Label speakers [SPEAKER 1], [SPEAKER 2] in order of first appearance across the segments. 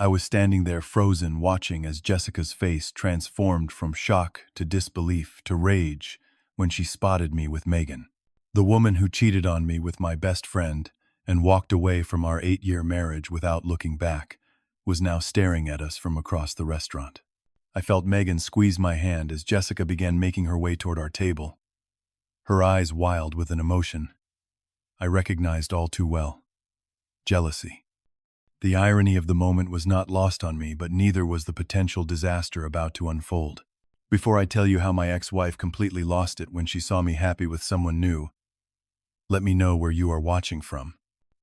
[SPEAKER 1] I was standing there frozen, watching as Jessica's face transformed from shock to disbelief to rage when she spotted me with Megan. The woman who cheated on me with my best friend and walked away from our 8-year marriage without looking back was now staring at us from across the restaurant. I felt Megan squeeze my hand as Jessica began making her way toward our table, her eyes wild with an emotion I recognized all too well: jealousy. The irony of the moment was not lost on me, but neither was the potential disaster about to unfold. Before I tell you how my ex-wife completely lost it when she saw me happy with someone new, let me know where you are watching from.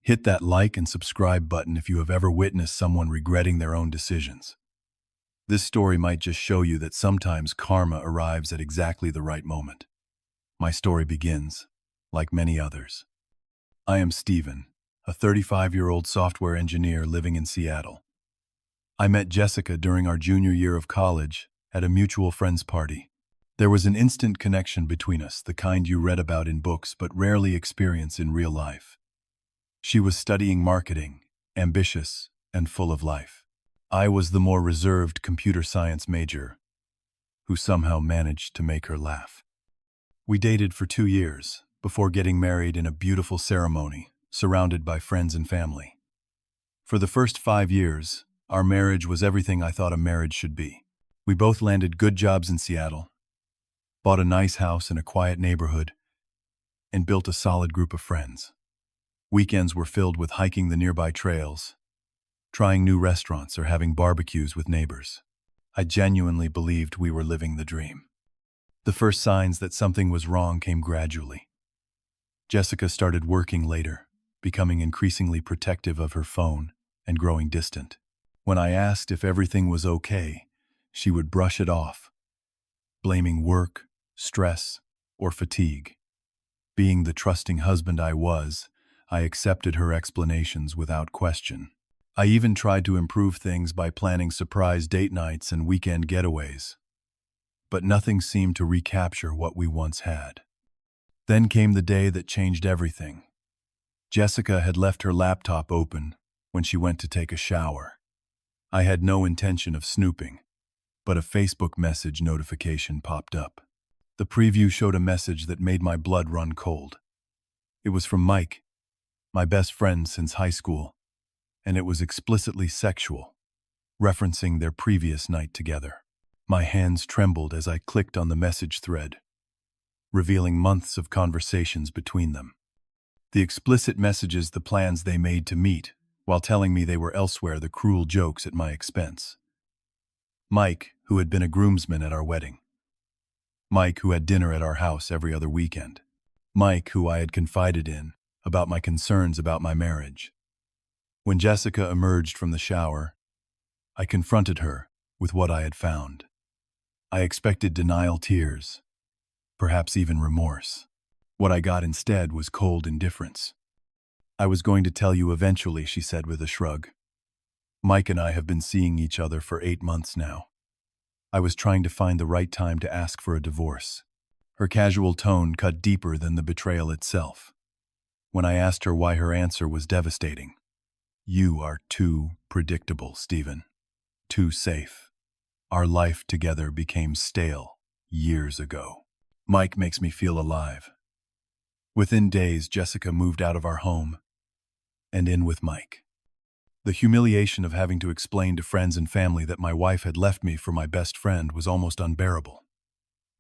[SPEAKER 1] Hit that like and subscribe button if you have ever witnessed someone regretting their own decisions. This story might just show you that sometimes karma arrives at exactly the right moment. My story begins, like many others. I am Steven, a 35-year-old software engineer living in Seattle. I met Jessica during our junior year of college at a mutual friend's party. There was an instant connection between us, the kind you read about in books but rarely experience in real life. She was studying marketing, ambitious and full of life. I was the more reserved computer science major, who somehow managed to make her laugh. We dated for 2 years, before getting married in a beautiful ceremony, surrounded by friends and family. For the first 5 years, our marriage was everything I thought a marriage should be. We both landed good jobs in Seattle, bought a nice house in a quiet neighborhood, and built a solid group of friends. Weekends were filled with hiking the nearby trails, trying new restaurants, or having barbecues with neighbors. I genuinely believed we were living the dream. The first signs that something was wrong came gradually. Jessica started working later, becoming increasingly protective of her phone and growing distant. When I asked if everything was okay, she would brush it off, blaming work, stress, or fatigue. Being the trusting husband I was, I accepted her explanations without question. I even tried to improve things by planning surprise date nights and weekend getaways. But nothing seemed to recapture what we once had. Then came the day that changed everything. Jessica had left her laptop open when she went to take a shower. I had no intention of snooping, but a Facebook message notification popped up. The preview showed a message that made my blood run cold. It was from Mike, my best friend since high school, and it was explicitly sexual, referencing their previous night together. My hands trembled as I clicked on the message thread, revealing months of conversations between them. The explicit messages, the plans they made to meet, while telling me they were elsewhere, the cruel jokes at my expense. Mike, who had been a groomsman at our wedding. Mike, who had dinner at our house every other weekend. Mike, who I had confided in about my concerns about my marriage. When Jessica emerged from the shower, I confronted her with what I had found. I expected denial, tears, perhaps even remorse. What I got instead was cold indifference. "I was going to tell you eventually," she said with a shrug. "Mike and I have been seeing each other for 8 months now. I was trying to find the right time to ask for a divorce." Her casual tone cut deeper than the betrayal itself. When I asked her why, her answer was devastating. "You are too predictable, Steven. Too safe. Our life together became stale years ago. Mike makes me feel alive." Within days, Jessica moved out of our home and in with Mike. The humiliation of having to explain to friends and family that my wife had left me for my best friend was almost unbearable.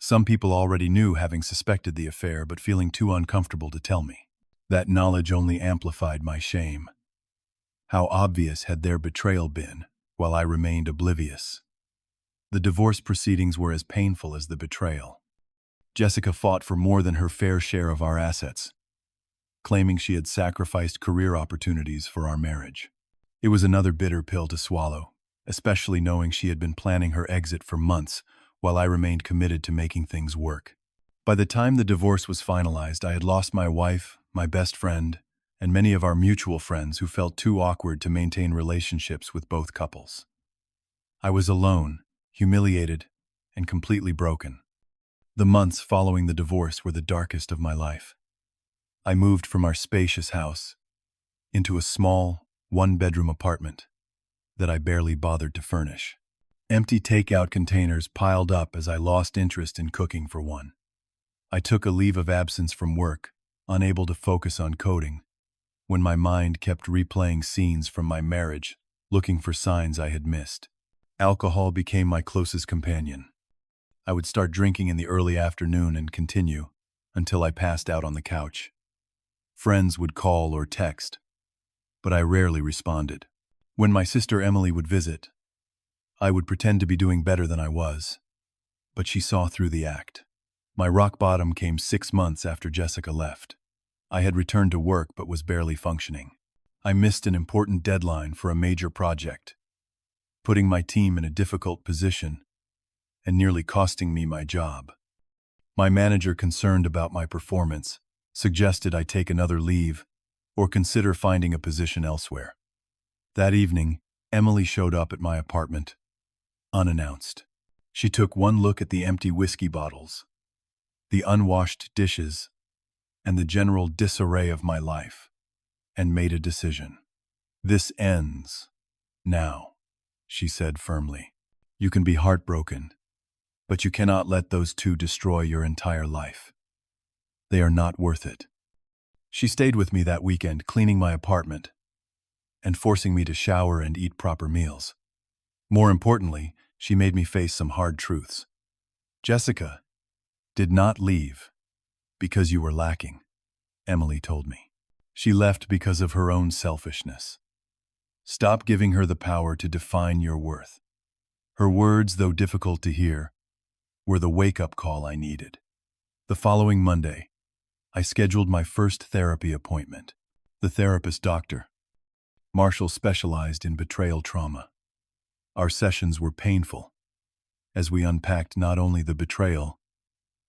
[SPEAKER 1] Some people already knew, having suspected the affair, but feeling too uncomfortable to tell me. That knowledge only amplified my shame. How obvious had their betrayal been, while I remained oblivious? The divorce proceedings were as painful as the betrayal. Jessica fought for more than her fair share of our assets, claiming she had sacrificed career opportunities for our marriage. It was another bitter pill to swallow, especially knowing she had been planning her exit for months, while I remained committed to making things work. By the time the divorce was finalized, I had lost my wife, my best friend, and many of our mutual friends who felt too awkward to maintain relationships with both couples. I was alone, humiliated, and completely broken. The months following the divorce were the darkest of my life. I moved from our spacious house into a small, one-bedroom apartment that I barely bothered to furnish. Empty takeout containers piled up as I lost interest in cooking for one. I took a leave of absence from work, unable to focus on coding, when my mind kept replaying scenes from my marriage, looking for signs I had missed. Alcohol became my closest companion. I would start drinking in the early afternoon and continue until I passed out on the couch. Friends would call or text, but I rarely responded. When my sister Emily would visit, I would pretend to be doing better than I was, but she saw through the act. My rock bottom came 6 months after Jessica left. I had returned to work but was barely functioning. I missed an important deadline for a major project, putting my team in a difficult position and nearly costing me my job. My manager, concerned about my performance, suggested I take another leave or consider finding a position elsewhere. That evening, Emily showed up at my apartment, unannounced. She took one look at the empty whiskey bottles, the unwashed dishes, and the general disarray of my life, and made a decision. "This ends now," she said firmly. "You can be heartbroken, but you cannot let those two destroy your entire life. They are not worth it." She stayed with me that weekend, cleaning my apartment and forcing me to shower and eat proper meals. More importantly, she made me face some hard truths. "Jessica did not leave because you were lacking," Emily told me. "She left because of her own selfishness. Stop giving her the power to define your worth." Her words, though difficult to hear, were the wake-up call I needed. The following Monday, I scheduled my first therapy appointment. The therapist, Dr. Marshall, specialized in betrayal trauma. Our sessions were painful, as we unpacked not only the betrayal,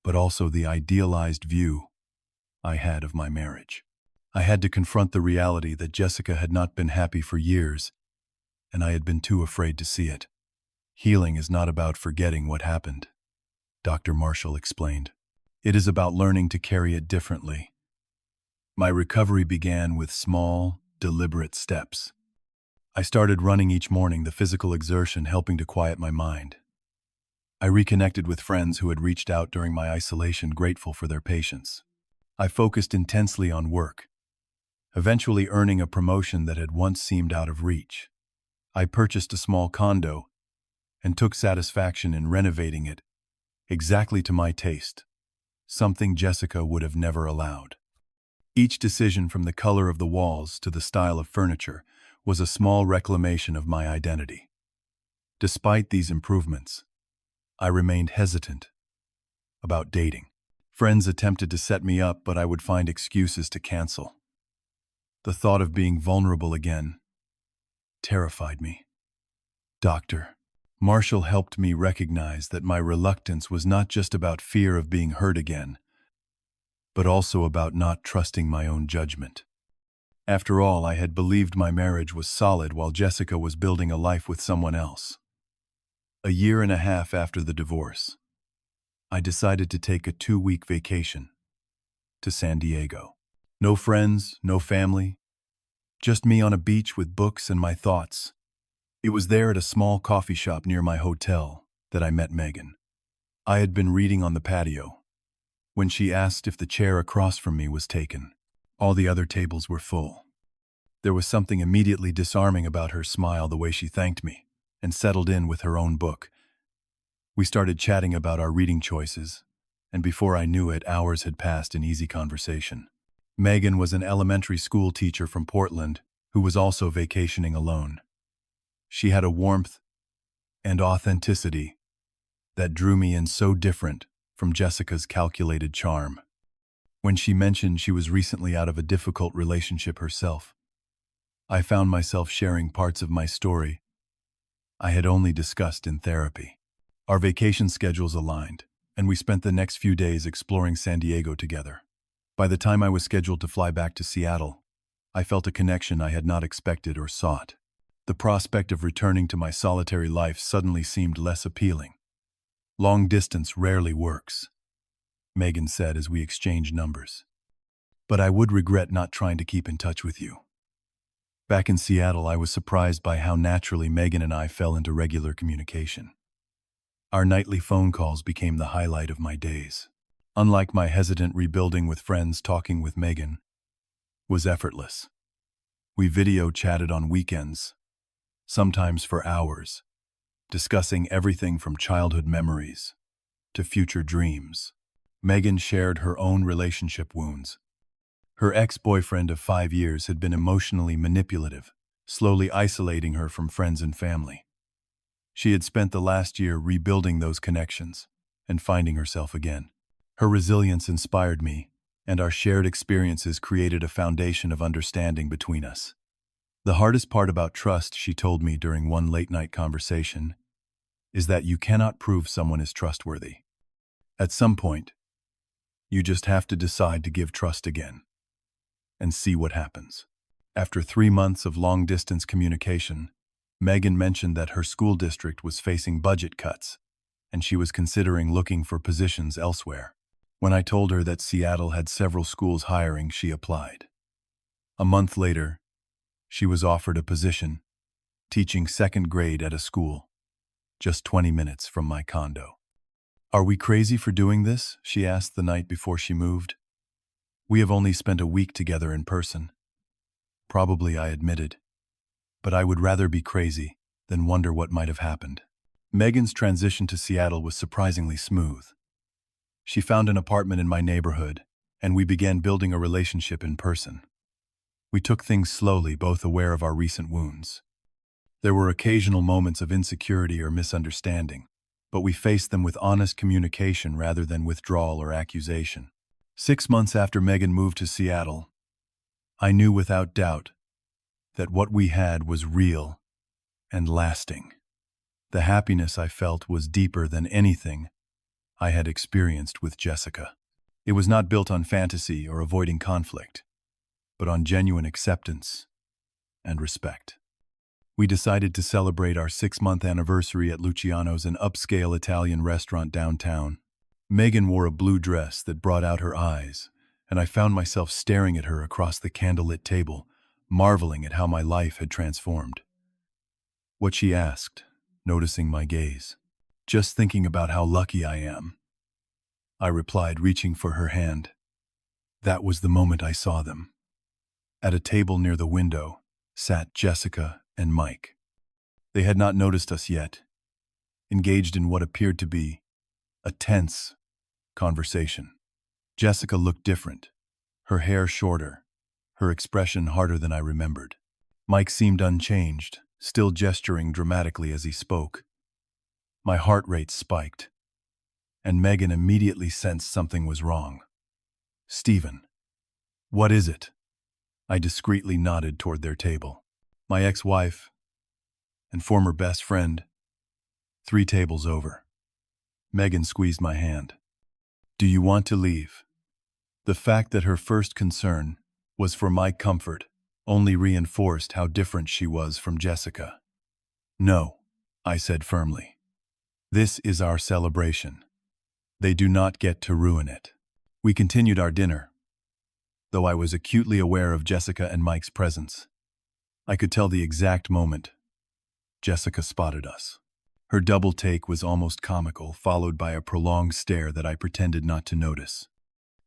[SPEAKER 1] but also the idealized view I had of my marriage. I had to confront the reality that Jessica had not been happy for years, and I had been too afraid to see it. "Healing is not about forgetting what happened," Dr. Marshall explained. "It is about learning to carry it differently." My recovery began with small, deliberate steps. I started running each morning, the physical exertion helping to quiet my mind. I reconnected with friends who had reached out during my isolation, grateful for their patience. I focused intensely on work, eventually earning a promotion that had once seemed out of reach. I purchased a small condo and took satisfaction in renovating it exactly to my taste, something Jessica would have never allowed. Each decision, from the color of the walls to the style of furniture, was a small reclamation of my identity. Despite these improvements, I remained hesitant about dating. Friends attempted to set me up, but I would find excuses to cancel. The thought of being vulnerable again terrified me. Dr. Marshall helped me recognize that my reluctance was not just about fear of being hurt again, but also about not trusting my own judgment. After all, I had believed my marriage was solid while Jessica was building a life with someone else. A year and a half after the divorce, I decided to take a 2-week vacation to San Diego. No friends, no family, just me on a beach with books and my thoughts. It was there at a small coffee shop near my hotel that I met Megan. I had been reading on the patio when she asked if the chair across from me was taken. All the other tables were full. There was something immediately disarming about her smile, the way she thanked me and settled in with her own book. We started chatting about our reading choices, and before I knew it, hours had passed in easy conversation. Megan was an elementary school teacher from Portland who was also vacationing alone. She had a warmth and authenticity that drew me in, so different from Jessica's calculated charm. When she mentioned she was recently out of a difficult relationship herself, I found myself sharing parts of my story I had only discussed in therapy. Our vacation schedules aligned, and we spent the next few days exploring San Diego together. By the time I was scheduled to fly back to Seattle, I felt a connection I had not expected or sought. The prospect of returning to my solitary life suddenly seemed less appealing. "Long distance rarely works," Megan said as we exchanged numbers. "But I would regret not trying to keep in touch with you." Back in Seattle, I was surprised by how naturally Megan and I fell into regular communication. Our nightly phone calls became the highlight of my days. Unlike my hesitant rebuilding with friends, talking with Megan was effortless. We video chatted on weekends, sometimes for hours, discussing everything from childhood memories to future dreams. Megan shared her own relationship wounds. Her ex-boyfriend of 5 years had been emotionally manipulative, slowly isolating her from friends and family. She had spent the last year rebuilding those connections and finding herself again. Her resilience inspired me, and our shared experiences created a foundation of understanding between us. The hardest part about trust, she told me during one late-night conversation, is that you cannot prove someone is trustworthy. At some point, you just have to decide to give trust again and see what happens. After 3 months of long-distance communication, Megan mentioned that her school district was facing budget cuts, and she was considering looking for positions elsewhere. When I told her that Seattle had several schools hiring, she applied. A month later, she was offered a position, teaching 2nd grade at a school, just 20 minutes from my condo. "Are we crazy for doing this?" she asked the night before she moved. "We have only spent a week together in person." "Probably," I admitted, "but I would rather be crazy than wonder what might have happened." Megan's transition to Seattle was surprisingly smooth. She found an apartment in my neighborhood, and we began building a relationship in person. We took things slowly, both aware of our recent wounds. There were occasional moments of insecurity or misunderstanding, but we faced them with honest communication rather than withdrawal or accusation. 6 months after Megan moved to Seattle, I knew without doubt that what we had was real and lasting. The happiness I felt was deeper than anything I had experienced with Jessica. It was not built on fantasy or avoiding conflict, but on genuine acceptance and respect. We decided to celebrate our 6-month anniversary at Luciano's, an upscale Italian restaurant downtown. Megan wore a blue dress that brought out her eyes, and I found myself staring at her across the candlelit table, marveling at how my life had transformed. "What?" she asked, noticing my gaze. "Just thinking about how lucky I am," I replied, reaching for her hand. That was the moment I saw them. At a table near the window sat Jessica and Mike. They had not noticed us yet, engaged in what appeared to be a tense conversation. Jessica looked different, her hair shorter, her expression harder than I remembered. Mike seemed unchanged, still gesturing dramatically as he spoke. My heart rate spiked, and Megan immediately sensed something was wrong. "Stephen, what is it?" I discreetly nodded toward their table. "My ex-wife and former best friend, 3 tables over." Megan squeezed my hand. "Do you want to leave?" The fact that her first concern was for my comfort only reinforced how different she was from Jessica. "No," I said firmly. "This is our celebration. They do not get to ruin it." We continued our dinner, though I was acutely aware of Jessica and Mike's presence. I could tell the exact moment Jessica spotted us. Her double take was almost comical, followed by a prolonged stare that I pretended not to notice.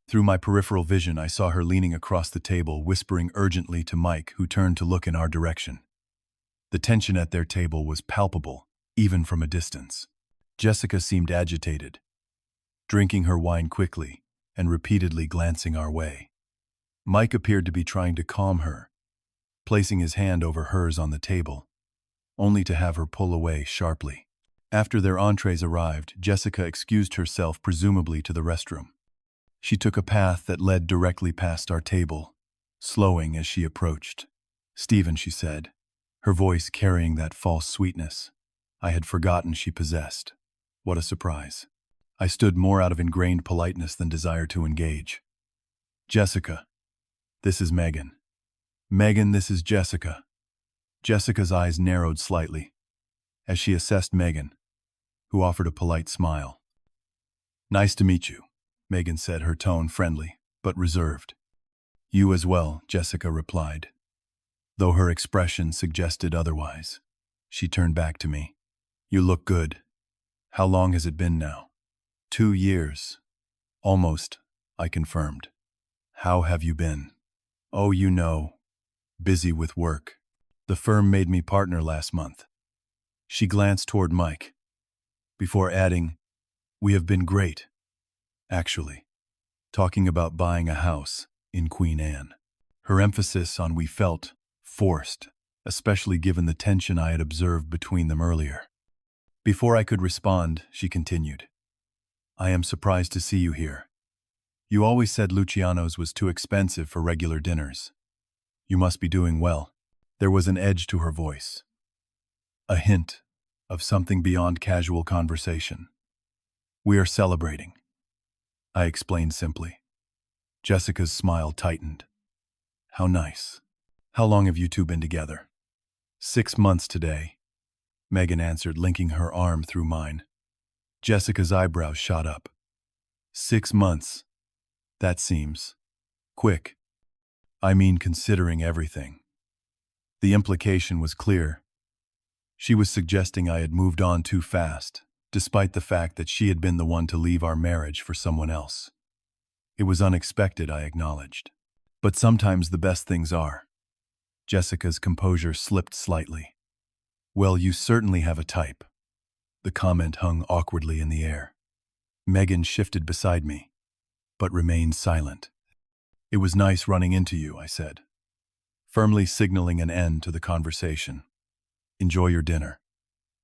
[SPEAKER 1] Through my peripheral vision, I saw her leaning across the table, whispering urgently to Mike, who turned to look in our direction. The tension at their table was palpable, even from a distance. Jessica seemed agitated, drinking her wine quickly and repeatedly glancing our way. Mike appeared to be trying to calm her, placing his hand over hers on the table, only to have her pull away sharply. After their entrees arrived, Jessica excused herself, presumably to the restroom. She took a path that led directly past our table, slowing as she approached. "Stephen," she said, her voice carrying that false sweetness I had forgotten she possessed. What a surprise. I stood more out of ingrained politeness than desire to engage. "Jessica, this is Megan." "Megan, this is Jessica." Jessica's eyes narrowed slightly as she assessed Megan, who offered a polite smile. "Nice to meet you," Megan said, her tone friendly but reserved. "You as well," Jessica replied. though her expression suggested otherwise. She turned back to me. You look good. How long has it been now? 2 years. Almost, I confirmed. How have you been? Oh, you know, busy with work. The firm made me partner last month. She glanced toward Mike, before adding, we have been great, actually, talking about buying a house in Queen Anne. Her emphasis on we felt forced, especially given the tension I had observed between them earlier. Before I could respond, she continued, I am surprised to see you here. You always said Luciano's was too expensive for regular dinners. You must be doing well. There was an edge to her voice, a hint of something beyond casual conversation. We are celebrating, I explained simply. Jessica's smile tightened. How nice. How long have you two been together? 6 months today, Megan answered, linking her arm through mine. Jessica's eyebrows shot up. 6 months. That seems quick. I mean, considering everything. The implication was clear. She was suggesting I had moved on too fast, despite the fact that she had been the one to leave our marriage for someone else. It was unexpected, I acknowledged. But sometimes the best things are. Jessica's composure slipped slightly. Well, you certainly have a type. The comment hung awkwardly in the air. Megan shifted beside me, but remained silent. It was nice running into you, I said, firmly signaling an end to the conversation. Enjoy your dinner.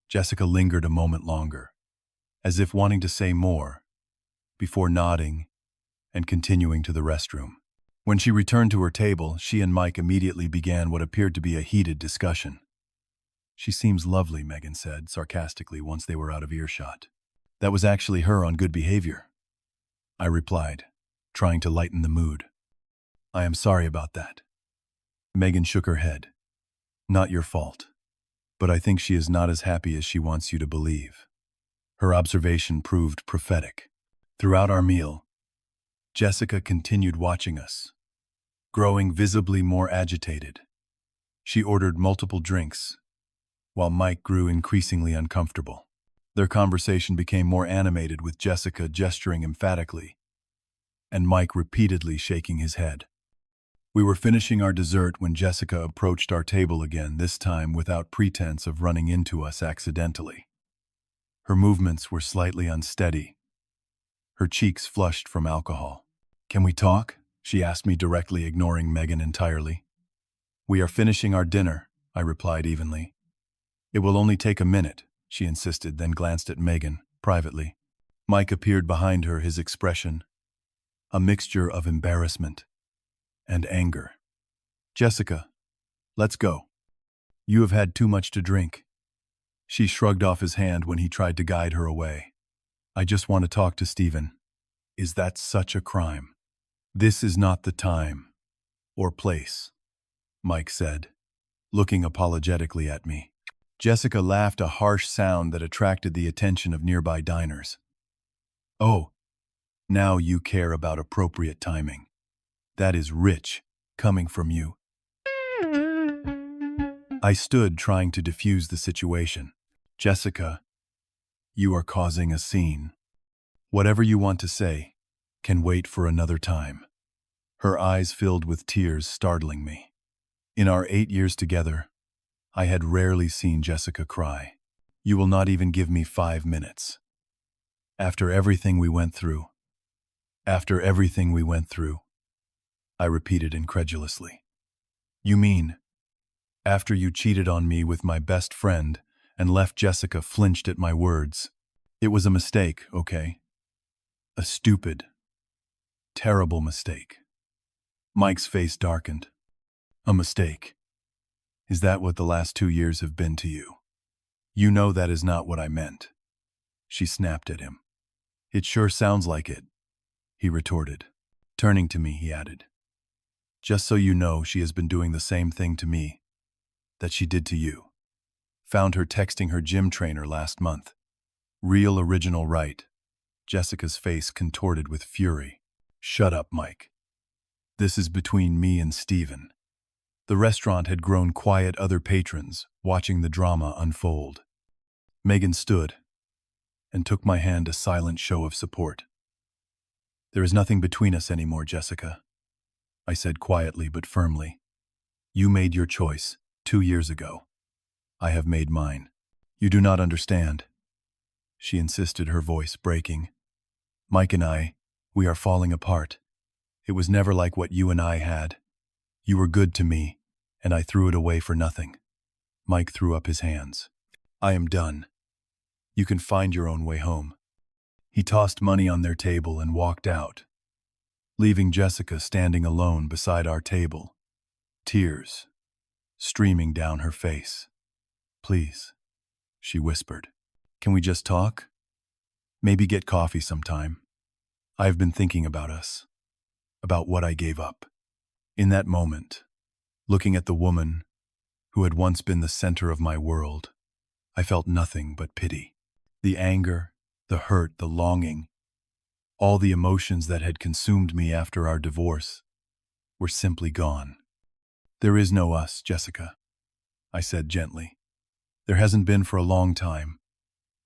[SPEAKER 1] Jessica lingered a moment longer, as if wanting to say more, before nodding and continuing to the restroom. When she returned to her table, she and Mike immediately began what appeared to be a heated discussion. She seems lovely, Megan said sarcastically once they were out of earshot. That was actually her on good behavior, I replied, trying to lighten the mood. I am sorry about that. Megan shook her head. Not your fault. But I think she is not as happy as she wants you to believe. Her observation proved prophetic. Throughout our meal, Jessica continued watching us, growing visibly more agitated. She ordered multiple drinks, while Mike grew increasingly uncomfortable. Their conversation became more animated, with Jessica gesturing emphatically, and Mike repeatedly shaking his head. We were finishing our dessert when Jessica approached our table again, this time without pretense of running into us accidentally. Her movements were slightly unsteady, her cheeks flushed from alcohol. Can we talk? She asked me directly, ignoring Megan entirely. We are finishing our dinner, I replied evenly. It will only take a minute, she insisted, then glanced at Megan, privately. Mike appeared behind her, his expression a mixture of embarrassment and anger. Jessica, let's go. You have had too much to drink. She shrugged off his hand when he tried to guide her away. I just want to talk to Stephen. Is that such a crime? This is not the time or place, Mike said, looking apologetically at me. Jessica laughed, a harsh sound that attracted the attention of nearby diners. Oh, now you care about appropriate timing. That is rich, coming from you. I stood, trying to defuse the situation. Jessica, you are causing a scene. Whatever you want to say can wait for another time. Her eyes filled with tears, startling me. In our 8 years together, I had rarely seen Jessica cry. You will not even give me 5 minutes. After everything we went through, I repeated incredulously. You mean, after you cheated on me with my best friend and left? Jessica flinched at my words. It was a mistake, okay? A stupid, terrible mistake. Mike's face darkened. A mistake. Is that what the last 2 years have been to you? You know that is not what I meant. She snapped at him. It sure sounds like it, he retorted. Turning to me, he added, just so you know, she has been doing the same thing to me that she did to you. Found her texting her gym trainer last month. Real original right. Jessica's face contorted with fury. Shut up, Mike. This is between me and Stephen. The restaurant had grown quiet, other patrons watching the drama unfold. Megan stood and took my hand, a silent show of support. "There is nothing between us anymore, Jessica," I said quietly but firmly. "You made your choice 2 years ago. I have made mine. You do not understand," she insisted, her voice breaking. "Mike and I, we are falling apart. It was never like what you and I had. You were good to me, and I threw it away for nothing." Mike threw up his hands. "I am done. You can find your own way home." He tossed money on their table and walked out, leaving Jessica standing alone beside our table, tears streaming down her face. "Please," she whispered, "can we just talk? Maybe get coffee sometime. I have been thinking about us, about what I gave up." In that moment, looking at the woman who had once been the center of my world, I felt nothing but pity. The anger, the hurt, the longing, all the emotions that had consumed me after our divorce were simply gone. "There is no us, Jessica," I said gently. "There hasn't been for a long time.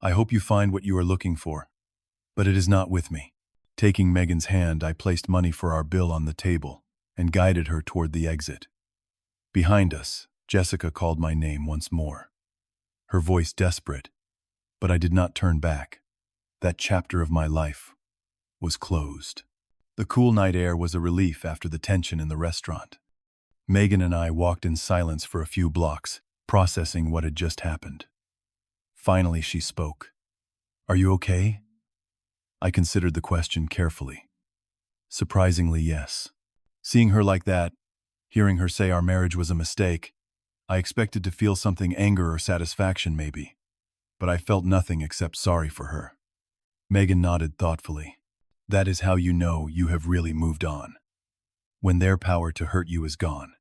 [SPEAKER 1] I hope you find what you are looking for, but it is not with me." Taking Megan's hand, I placed money for our bill on the table and guided her toward the exit. Behind us, Jessica called my name once more, her voice desperate, but I did not turn back. That chapter of my life was closed. The cool night air was a relief after the tension in the restaurant. Megan and I walked in silence for a few blocks, processing what had just happened. Finally, she spoke. "Are you okay?" I considered the question carefully. Surprisingly, yes. Seeing her like that, hearing her say our marriage was a mistake, I expected to feel something, anger or satisfaction maybe, but I felt nothing except sorry for her. Megan nodded thoughtfully. "That is how you know you have really moved on. When their power to hurt you is gone."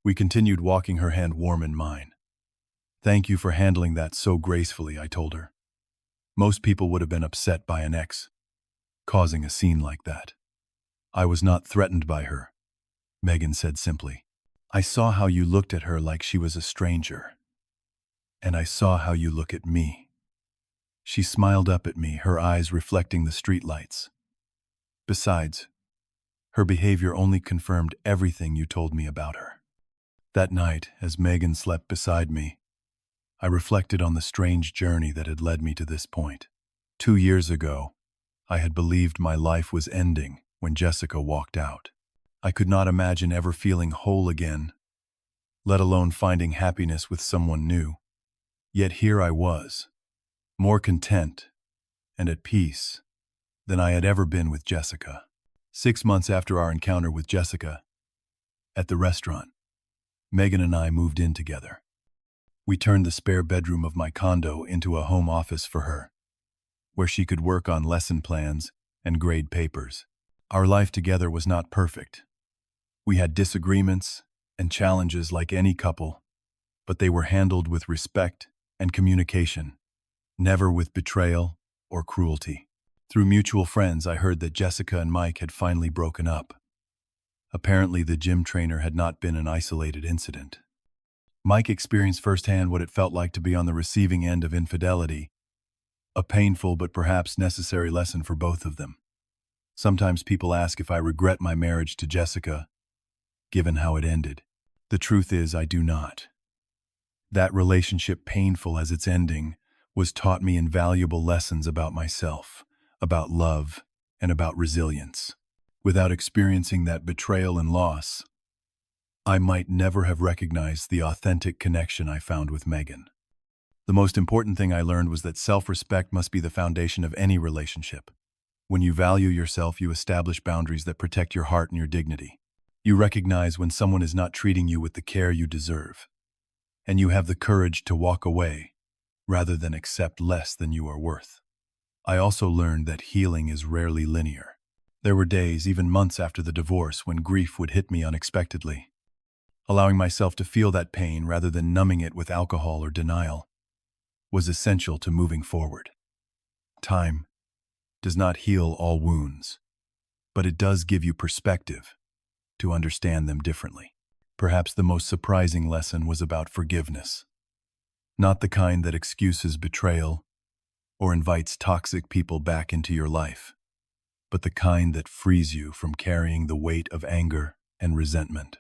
[SPEAKER 1] We continued walking, her hand warm in mine. "Thank you for handling that so gracefully," I told her. "Most people would have been upset by an ex causing a scene like that." "I was not threatened by her," Megan said simply. "I saw how you looked at her like she was a stranger. And I saw how you look at me." She smiled up at me, her eyes reflecting the streetlights. "Besides, her behavior only confirmed everything you told me about her." That night, as Megan slept beside me, I reflected on the strange journey that had led me to this point. 2 years ago, I had believed my life was ending when Jessica walked out. I could not imagine ever feeling whole again, let alone finding happiness with someone new. Yet here I was, more content and at peace than I had ever been with Jessica. 6 months after our encounter with Jessica at the restaurant, Megan and I moved in together. We turned the spare bedroom of my condo into a home office for her, where she could work on lesson plans and grade papers. Our life together was not perfect. We had disagreements and challenges like any couple, but they were handled with respect and communication, never with betrayal or cruelty. Through mutual friends, I heard that Jessica and Mike had finally broken up. Apparently, the gym trainer had not been an isolated incident. Mike experienced firsthand what it felt like to be on the receiving end of infidelity, a painful but perhaps necessary lesson for both of them. Sometimes people ask if I regret my marriage to Jessica, given how it ended. The truth is, I do not. That relationship, painful as its ending, was taught me invaluable lessons about myself, about love, and about resilience. Without experiencing that betrayal and loss, I might never have recognized the authentic connection I found with Megan. The most important thing I learned was that self-respect must be the foundation of any relationship. When you value yourself, you establish boundaries that protect your heart and your dignity. You recognize when someone is not treating you with the care you deserve, and you have the courage to walk away rather than accept less than you are worth. I also learned that healing is rarely linear. There were days, even months after the divorce, when grief would hit me unexpectedly. Allowing myself to feel that pain rather than numbing it with alcohol or denial was essential to moving forward. Time does not heal all wounds, but it does give you perspective to understand them differently. Perhaps the most surprising lesson was about forgiveness. Not the kind that excuses betrayal or invites toxic people back into your life, but the kind that frees you from carrying the weight of anger and resentment.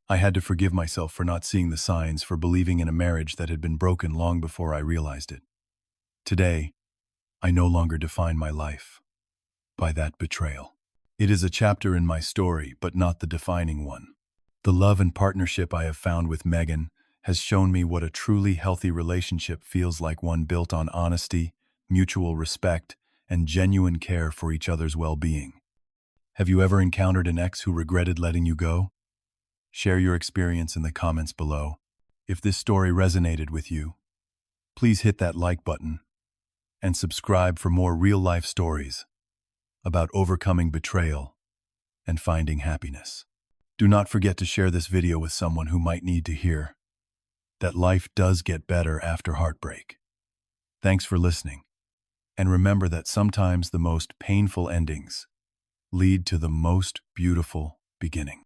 [SPEAKER 1] I had to forgive myself for not seeing the signs, for believing in a marriage that had been broken long before I realized it. Today, I no longer define my life by that betrayal. It is a chapter in my story, but not the defining one. The love and partnership I have found with Megan has shown me what a truly healthy relationship feels like, one built on honesty, mutual respect, and genuine care for each other's well-being. Have you ever encountered an ex who regretted letting you go? Share your experience in the comments below. If this story resonated with you, please hit that like button and subscribe for more real-life stories about overcoming betrayal and finding happiness. Do not forget to share this video with someone who might need to hear that life does get better after heartbreak. Thanks for listening, and remember that sometimes the most painful endings lead to the most beautiful beginning.